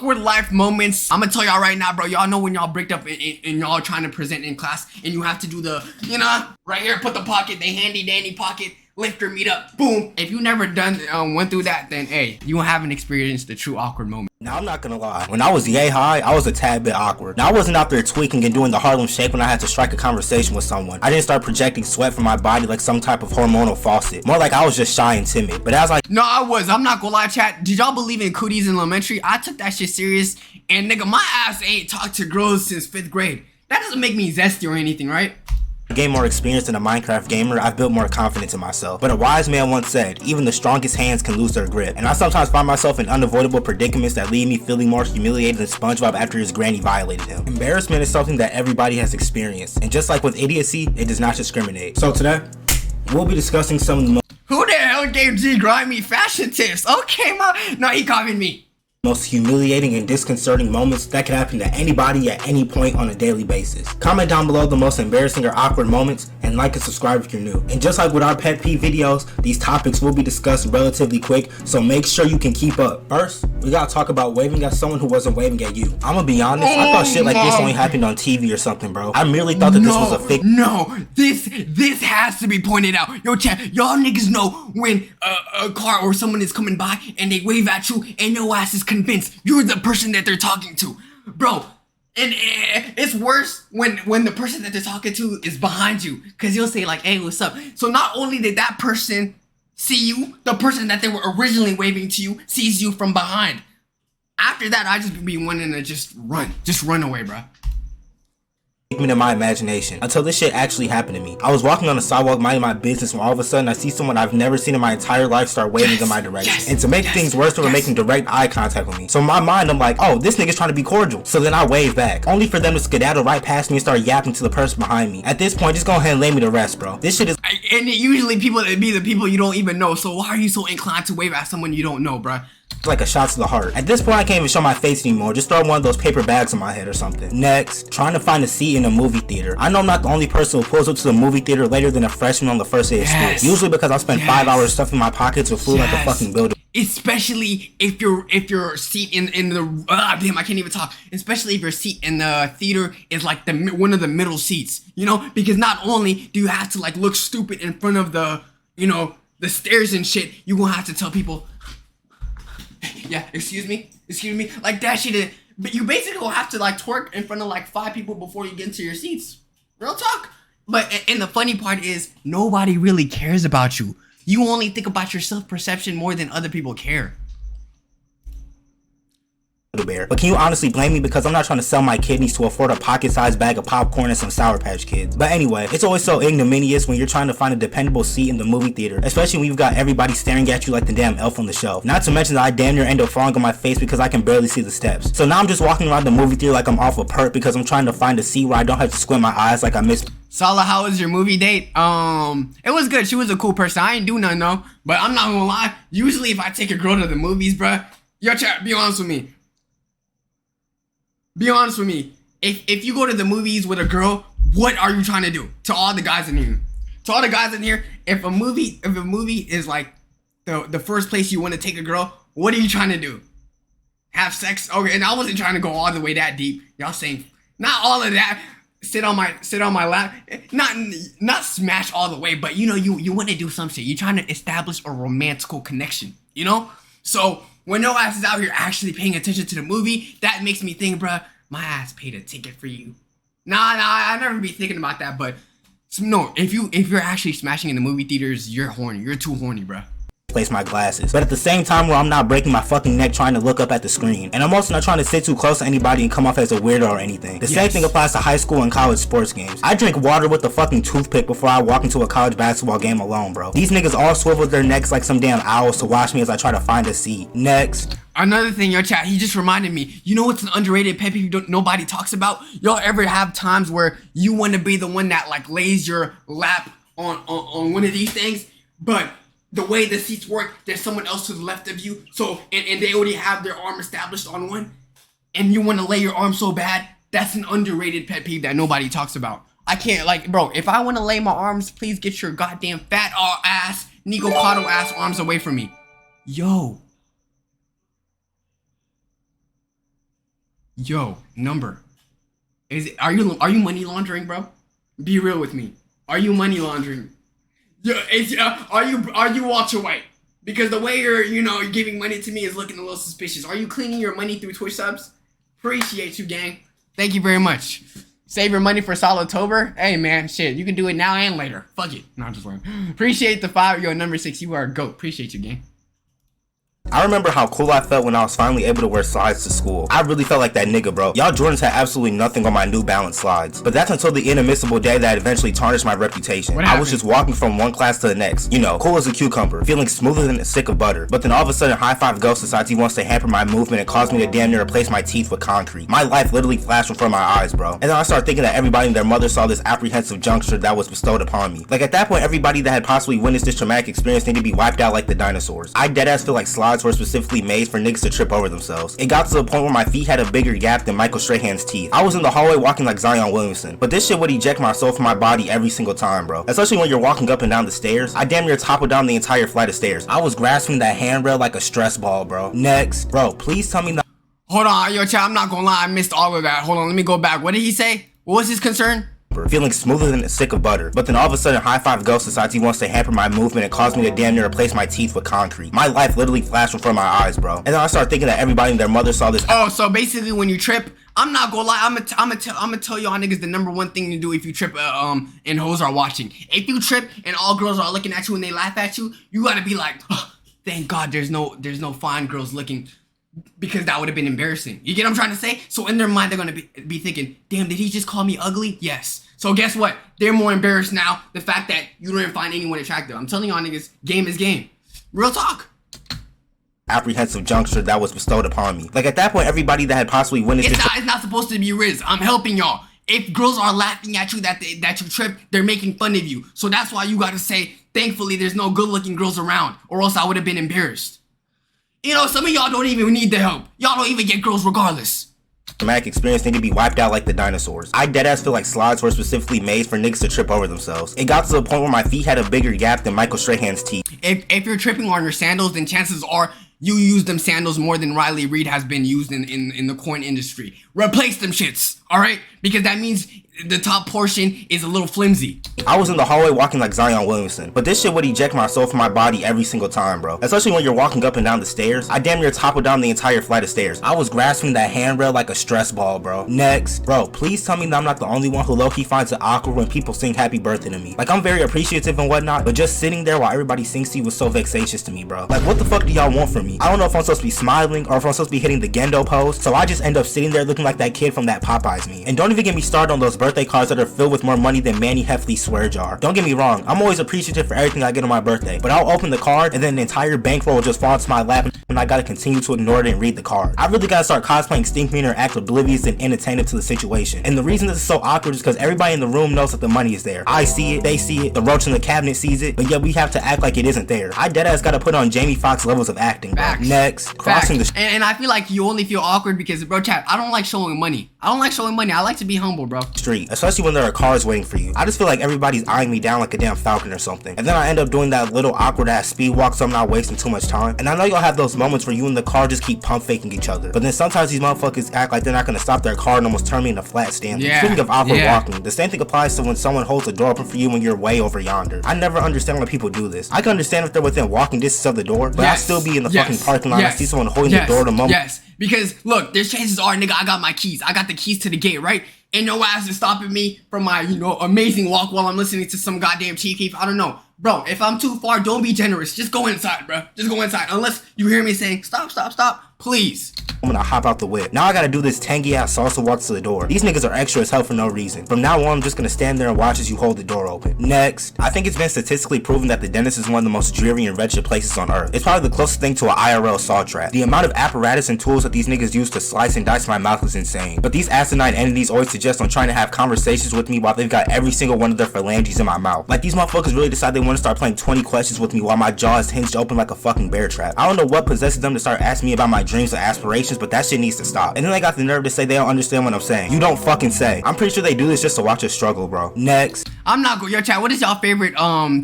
awkward life moments. I'm gonna tell y'all right now, bro. Y'all know when y'all break up and y'all trying to present in class and you have to do the, you know, right here, put the pocket, the handy dandy pocket, lift your meat up, boom. If you never went through that, then hey, you haven't experienced the true awkward moment. Now, I'm not gonna lie. When I was yay high, I was a tad bit awkward. Now, I wasn't out there tweaking and doing the Harlem Shake when I had to strike a conversation with someone. I didn't start projecting sweat from my body like some type of hormonal faucet. More like I was just shy and timid. But as I... No, I'm not gonna lie, chat. Did y'all believe in cooties in elementary? I took that shit serious. And nigga, my ass ain't talked to girls since 5th grade. That doesn't make me zesty or anything, right? Gain more experience than a Minecraft gamer, I've built more confidence in myself. But a wise man once said, even the strongest hands can lose their grip. And I sometimes find myself in unavoidable predicaments that leave me feeling more humiliated than SpongeBob after his granny violated him. Embarrassment is something that everybody has experienced. And just like with idiocy, it does not discriminate. So today, we'll be discussing some of the Who the hell gave G Grimy fashion tips? Okay, no, he copied me. Most humiliating and disconcerting moments that can happen to anybody at any point on a daily basis. Comment down below the most embarrassing or awkward moments, and like and subscribe if you're new. And just like with our pet peeve videos, these topics will be discussed relatively quick, so make sure you can keep up. First, we gotta talk about waving at someone who wasn't waving at you. I'ma be honest, I thought shit like this only happened on TV or something, bro. I merely thought that this was a fake. No, this has to be pointed out. Yo, chat, y'all niggas know when a car or someone is coming by and they wave at you and your ass is convinced you're the person that they're talking to, bro. And it's worse when the person that they're talking to is behind you, because you'll say like, hey, what's up? So not only did that person see you, the person that they were originally waving to you sees you from behind. After that, I just be wanting to just run away, bro. In my imagination until this shit actually happened to me. I was walking on the sidewalk minding my business when all of a sudden I see someone I've never seen in my entire life start waving in my direction. And to make things worse, they were making direct eye contact with me. So in my mind, I'm like, oh, this nigga's trying to be cordial. So then I wave back, only for them to skedaddle right past me and start yapping to the person behind me. At this point, just go ahead and lay me to rest, bro. This shit is... And usually people be the people you don't even know. So why are you so inclined to wave at someone you don't know, bro? Like a shot to the heart. At this point, I can't even show my face anymore. Just throw one of those paper bags on my head or something. Next, trying to find a seat in a movie theater. I know I'm not the only person who pulls up to the movie theater later than a freshman on the first day of school. Usually because I spent 5 hours stuffing my pockets with food like a fucking builder. Especially if your seat in the damn, I can't even talk. Especially if your seat in the theater is like one of the middle seats, you know, because not only do you have to like look stupid in front of the, you know, the stairs and shit, you gonna have to tell people, yeah, excuse me, like that shit. But you basically will have to like twerk in front of like 5 people before you get into your seats. Real talk. But and the funny part is nobody really cares about you. You only think about your self-perception more than other people care. Bear. But can you honestly blame me, because I'm not trying to sell my kidneys to afford a pocket-sized bag of popcorn and some Sour Patch Kids. But anyway, it's always so ignominious when you're trying to find a dependable seat in the movie theater, especially when you've got everybody staring at you like the damn elf on the shelf. Not to mention that I damn near end up falling on my face because I can barely see the steps. So now I'm just walking around the movie theater like I'm off a perk because I'm trying to find a seat where I don't have to squint my eyes like I missed. Salah, how was your movie date? It was good. She was a cool person. I ain't do nothing though. But I'm not gonna lie. Usually if I take a girl to the movies, bruh, yo chat, be honest with me. Be honest with me. If you go to the movies with a girl, what are you trying to do? To all the guys in here. To all the guys in here, if a movie is like the first place you want to take a girl, what are you trying to do? Have sex? Okay, and I wasn't trying to go all the way that deep. Y'all saying not all of that. Sit on my lap. Not smash all the way, but you know you want to do some shit. You're trying to establish a romantical connection, you know? So when no ass is out here actually paying attention to the movie, that makes me think, bruh, my ass paid a ticket for you. Nah, I never be thinking about that, but no, if you're actually smashing in the movie theaters, you're horny. You're too horny, bruh. Place my glasses, but at the same time where I'm not breaking my fucking neck trying to look up at the screen, and I'm also not trying to sit too close to anybody and come off as a weirdo or anything. The same thing applies to high school and college sports games. I drink water with a fucking toothpick before I walk into a college basketball game alone, bro. These niggas all swivel their necks like some damn owls to watch me as I try to find a seat. Next. Another thing, yo chat, he just reminded me, you know what's an underrated pet peeve nobody talks about? Y'all ever have times where you want to be the one that like lays your lap on one of these things, but the way the seats work, there's someone else to the left of you, so and they already have their arm established on one, and you want to lay your arm so bad? That's an underrated pet peeve that nobody talks about. I can't, like, bro, if I want to lay my arms, please get your goddamn fat ass, Nico Cotto ass arms away from me. Yo. Yo, number. Are you money laundering, bro? Be real with me. Are you money laundering? Yo, are you Walter White? Because the way you're giving money to me is looking a little suspicious. Are you cleaning your money through Twitch subs? Appreciate you, gang. Thank you very much. Save your money for Solitober? Hey, man, shit, you can do it now and later. Fuck it. No, I'm just playing. Appreciate the 5. Yo, number 6, you are a goat. Appreciate you, gang. I remember how cool I felt when I was finally able to wear slides to school. I really felt like that nigga, bro. Y'all Jordans had absolutely nothing on my New Balance slides. But that's until the inadmissible day that eventually tarnished my reputation. I was just walking from one class to the next. You know, cool as a cucumber, feeling smoother than a stick of butter. But then all of a sudden, High Five Ghost decides he wants to hamper my movement and cause me to damn near replace my teeth with concrete. My life literally flashed in front of my eyes, bro. And then I started thinking that everybody and their mother saw this apprehensive juncture that was bestowed upon me. Like at that point, everybody that had possibly witnessed this traumatic experience needed to be wiped out like the dinosaurs. I deadass feel like slides were specifically made for niggas to trip over themselves. It got to the point where my feet had a bigger gap than Michael Strahan's teeth. I was in the hallway walking like Zion Williamson, but this shit would eject my soul from my body every single time, bro. Especially when you're walking up and down the stairs. I damn near toppled down the entire flight of stairs. I was grasping that handrail like a stress ball, bro. Next. Bro, please tell me that. Hold on, yo, chat, I'm not gonna lie, I missed all of that. Hold on, let me go back. What did he say? What was his concern? Feeling smoother than a stick of butter. But then all of a sudden, High Five Ghost decides he wants to hamper my movement and cause me to damn near replace my teeth with concrete. My life literally flashed in front of my eyes, bro. And then I started thinking that everybody and their mother saw this. Oh, so basically when you trip, I'm not gonna lie, I'm gonna tell y'all niggas the number one thing to do if you trip and hoes are watching. If you trip and all girls are looking at you and they laugh at you, you gotta be like, oh, thank God there's no fine girls looking. Because that would have been embarrassing. You get what I'm trying to say? So in their mind, they're going to be thinking, damn, did he just call me ugly? Yes. So guess what? They're more embarrassed now. The fact that you don't even find anyone attractive. I'm telling y'all niggas, game is game. Real talk. Apprehensive juncture that was bestowed upon me. Like at that point, everybody that had possibly witnessed it's not supposed to be Riz. I'm helping y'all. If girls are laughing at you that you tripped, they're making fun of you. So that's why you got to say, thankfully, there's no good looking girls around. Or else I would have been embarrassed. You know, some of y'all don't even need the help. Y'all don't even get girls regardless. Traumatic experience need to be wiped out like the dinosaurs. I deadass feel like slides were specifically made for niggas to trip over themselves. It got to the point where my feet had a bigger gap than Michael Strahan's teeth. If you're tripping on your sandals, then chances are you use them sandals more than Riley Reid has been used in the coin industry. Replace them shits, alright? Because that means the top portion is a little flimsy. I was in the hallway walking like Zion Williamson, but this shit would eject my soul from my body every single time, bro. Especially when you're walking up and down the stairs. I damn near toppled down the entire flight of stairs. I was grasping that handrail like a stress ball, bro. Next. Bro, please tell me that I'm not the only one who low-key finds it awkward when people sing happy birthday to me. Like, I'm very appreciative and whatnot, but just sitting there while everybody sings to you was so vexatious to me, bro. Like, what the fuck do y'all want from me? I don't know if I'm supposed to be smiling or if I'm supposed to be hitting the Gendo pose, so I just end up sitting there looking like that kid from that Popeyes meme. And don't even get me started on those birthday cards that are filled with more money than Manny Heffley's swear jar. Don't get me wrong, I'm always appreciative for everything I get on my birthday, but I'll open the card and then the entire bankroll will just fall into my lap and I gotta continue to ignore it and read the card. I really gotta start cosplaying Stinkmeaner and act oblivious and inattentive to the situation. And the reason this is so awkward is because everybody in the room knows that the money is there. I see it, they see it, the roach in the cabinet sees it, but yet we have to act like it isn't there. I deadass gotta put on Jamie Foxx levels of acting. Facts. Next, crossing Facts. the and I feel like you only feel awkward because, bro, chat, I don't like showing money. I like to be humble, bro. Street, especially when there are cars waiting for you. I just feel like everybody's eyeing me down like a damn falcon or something. And then I end up doing that little awkward ass speed walk so I'm not wasting too much time. And I know y'all have those moments where you and the car just keep pump faking each other. But then sometimes these motherfuckers act like they're not gonna stop their car and almost turn me into flat Stanley. Yeah. Speaking of awkward walking, the same thing applies to when someone holds the door open for you when you're way over yonder. I never understand why people do this. I can understand if they're within walking distance of the door, but I'll still be in the fucking parking lot and I see someone holding the door the moment. Yes, because look, there's chances are, nigga, I got my keys. I got the keys to the gate, right? And no ass is stopping me from my, amazing walk while I'm listening to some goddamn Chief Keef. I don't know. Bro, if I'm too far, don't be generous. Just go inside, bro. Just go inside. Unless you hear me saying, stop, please. I'm gonna hop out the whip. Now I gotta do this tangy ass salsa walk to the door. These niggas are extra as hell for no reason. From now on, I'm just gonna stand there and watch as you hold the door open. Next, I think it's been statistically proven that the dentist is one of the most dreary and wretched places on earth. It's probably the closest thing to an IRL saw trap. The amount of apparatus and tools that these niggas use to slice and dice my mouth is insane. But these asinine entities always suggest on trying to have conversations with me while they've got every single one of their phalanges in my mouth. Like these motherfuckers really decide they want to start playing 20 questions with me while my jaw is hinged open like a fucking bear trap. I don't know what possesses them to start asking me about my dreams and aspirations, but that shit needs to stop. And then they got the nerve to say they don't understand what I'm saying. You don't fucking say. I'm pretty sure they do this just to watch us struggle, bro. Next. I'm not going. Yo, chat, what is y'all favorite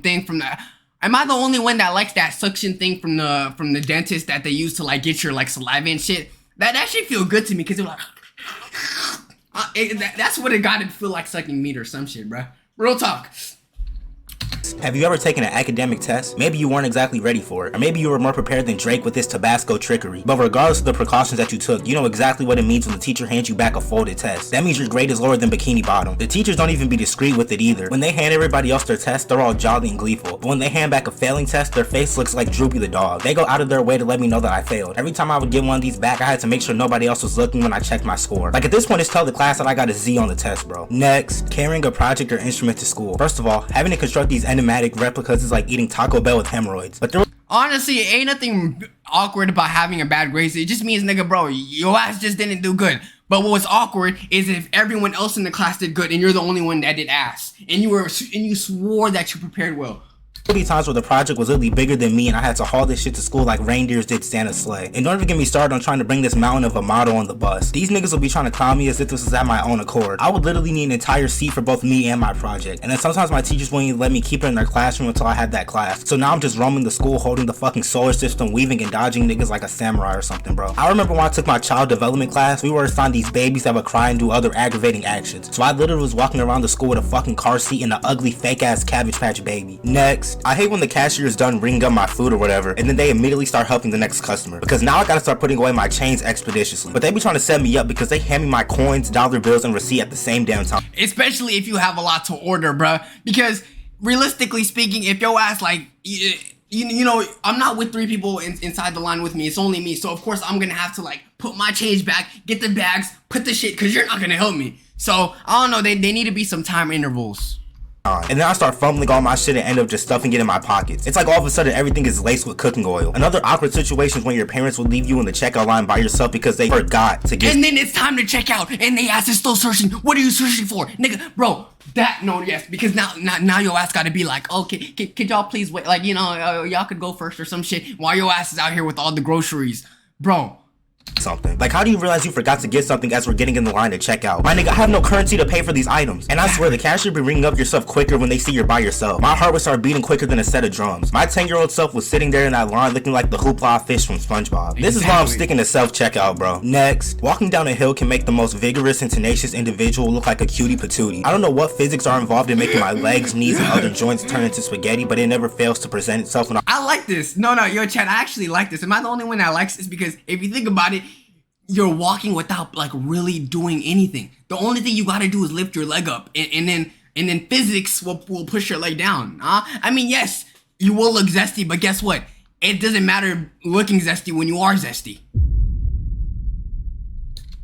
thing from the... Am I the only one that likes that suction thing from the dentist that they use to like get your like saliva and shit? That shit feel good to me because they're like... That's what it got to feel like sucking meat or some shit, bro. Real talk. Have you ever taken an academic test? Maybe you weren't exactly ready for it, or maybe you were more prepared than Drake with his Tabasco trickery. But regardless of the precautions that you took, you know exactly what it means when the teacher hands you back a folded test. That means your grade is lower than Bikini Bottom. The teachers don't even be discreet with it either. When they hand everybody else their test, they're all jolly and gleeful. But when they hand back a failing test, their face looks like Droopy the dog. They go out of their way to let me know that I failed. Every time I would get one of these back, I had to make sure nobody else was looking when I checked my score. Like at this point, it's tell the class that I got a Z on the test, bro. Next, carrying a project or instrument to school. First of all, having to construct these enigmatic replicas is like eating Taco Bell with hemorrhoids. But honestly, it ain't nothing awkward about having a bad grade. It just means, nigga, bro, your ass just didn't do good. But what's awkward is if everyone else in the class did good and you're the only one that did ass, and you swore that you prepared well. Many times where the project was literally bigger than me and I had to haul this shit to school like reindeers did Santa's sleigh. And don't even get me started on trying to bring this mountain of a model on the bus. These niggas will be trying to clown me as if this was at my own accord. I would literally need an entire seat for both me and my project. And then sometimes my teachers wouldn't even let me keep it in their classroom until I had that class. So now I'm just roaming the school holding the fucking solar system, weaving and dodging niggas like a samurai or something, bro. I remember when I took my child development class, we were assigned these babies that would cry and do other aggravating actions. So I literally was walking around the school with a fucking car seat and an ugly fake ass Cabbage Patch baby. Next, I hate when the cashier is done ringing up my food or whatever, and then they immediately start helping the next customer, because now I gotta start putting away my change expeditiously. But they be trying to set me up because they hand me my coins, dollar bills, and receipt at the same damn time. Especially if you have a lot to order, bruh. Because realistically speaking, if your ass like you know, I'm not with 3 people inside the line with me. It's only me. So of course I'm gonna have to like put my change back, get the bags, put the shit, because you're not gonna help me. So I don't know. They need to be some time intervals. And then I start fumbling all my shit and end up just stuffing it in my pockets. It's like all of a sudden everything is laced with cooking oil. Another awkward situation is when your parents will leave you in the checkout line by yourself because they forgot to get. And then it's time to check out, and they ask, is still searching. What are you searching for, nigga, bro? Because now your ass gotta be like, okay, could y'all please wait? Like, you know, y'all could go first or some shit while your ass is out here with all the groceries, bro. Something. Like, how do you realize you forgot to get something as we're getting in the line to check out? My nigga, I have no currency to pay for these items. And I swear, the cashier be ringing up your stuff quicker when they see you're by yourself. My heart would start beating quicker than a set of drums. My 10-year-old self was sitting there in that line looking like the hoopla fish from SpongeBob. Exactly. This is why I'm sticking to self-checkout, bro. Next, walking down a hill can make the most vigorous and tenacious individual look like a cutie patootie. I don't know what physics are involved in making my legs, knees, and other joints turn into spaghetti, but it never fails to present itself when I like this. No, yo, Chad, I actually like this. Am I the only one that likes this? Because if you think about it, you're walking without like really doing anything. The only thing you gotta do is lift your leg up, and then physics will push your leg down. I mean, yes, you will look zesty, but guess what? It doesn't matter looking zesty when you are zesty.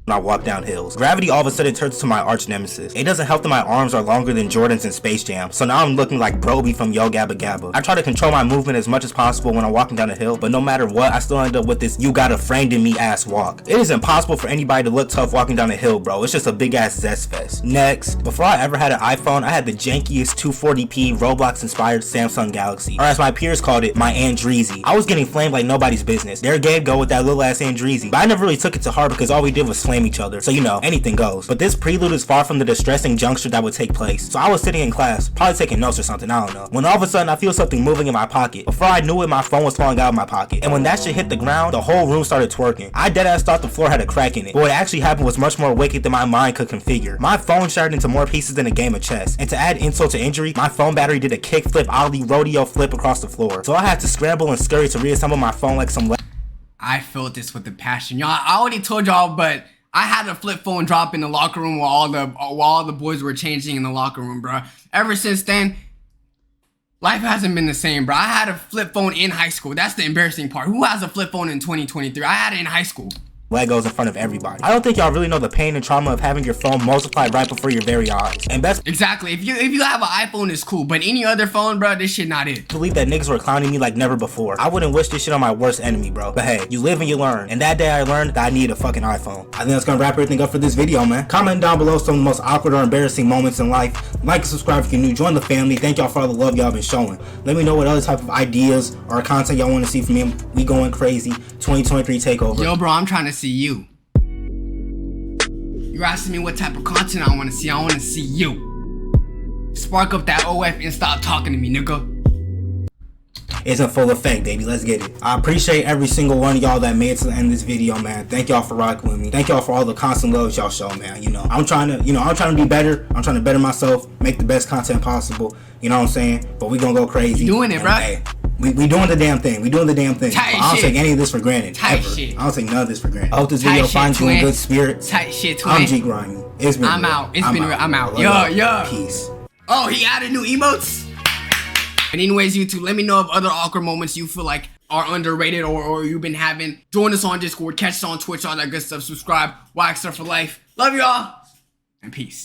I walk down hills. Gravity all of a sudden turns to my arch nemesis. It doesn't help that my arms are longer than Jordan's in Space Jam, so now I'm looking like Broby from Yo Gabba Gabba. I try to control my movement as much as possible when I'm walking down a hill, but no matter what, I still end up with this you got a framed in me ass walk. It is impossible for anybody to look tough walking down a hill, bro. It's just a big ass zest fest. Next, before I ever had an iPhone, I had the jankiest 240p Roblox inspired Samsung Galaxy, or as my peers called it, my Andreezy. I was getting flamed like nobody's business. There Gabe go with that little ass Andreezy, but I never really took it to heart because all we did was flame each other, so you know, anything goes. But this prelude is far from the distressing juncture that would take place. So I was sitting in class, probably taking notes or something, I don't know, when all of a sudden I feel something moving in my pocket. Before I knew it, my phone was falling out of my pocket. And when that shit hit the ground, the whole room started twerking. I deadass thought the floor had a crack in it. But what actually happened was much more wicked than my mind could configure. My phone shattered into more pieces than a game of chess. And to add insult to injury, my phone battery did a kickflip, ollie, rodeo flip across the floor. So I had to scramble and scurry to reassemble my phone like some I felt this with a passion. Y'all, I already told y'all, but I had a flip phone drop in the locker room while all the boys were changing in the locker room, bro. Ever since then, life hasn't been the same, bro. I had a flip phone in high school. That's the embarrassing part. Who has a flip phone in 2023? I had it in high school. Legos in front of everybody. I don't think y'all really know the pain and trauma of having your phone multiplied right before your very eyes. And best exactly. If you have an iPhone, it's cool, but any other phone, bro, this shit not it. Believe that niggas were clowning me like never before. I wouldn't wish this shit on my worst enemy, bro. But hey, you live and you learn. And that day I learned that I need a fucking iPhone. I think that's gonna wrap everything up for this video, man. Comment down below some of the most awkward or embarrassing moments in life. Like and subscribe if you're new. Join the family. Thank y'all for all the love y'all been showing. Let me know what other type of ideas or content y'all want to see from me. We going crazy. 2023 takeover. Yo, bro, I'm trying to see you. You're asking me what type of content I want to see. I want to see you. Spark up that OF and stop talking to me, nigga. is in full effect, baby. Let's get it. I appreciate every single one of y'all that made it to the end of this video, man. Thank y'all for rocking with me. Thank y'all for all the constant love y'all show, man. You know, I'm trying to be better. I'm trying to better myself, make the best content possible. You know what I'm saying? But we gonna go crazy. You doing it, bro. Hey, we doing the damn thing. We doing the damn thing. Tight I don't shit. take any of this for granted. Tight Ever. shit. I don't take none of this for granted. I hope this Tight video shit, finds you in twin. good spirits. Tight shit, twin. I'm G Grimy. It's been I'm real. out. It's been real. I'm out. Love Yo, y'all. yo. Peace. Oh, he added new emotes? And anyways, YouTube, let me know of other awkward moments you feel like are underrated or you've been having. Join us on Discord, catch us on Twitch, all that good stuff. Subscribe, Waxer for life. Love y'all, and peace.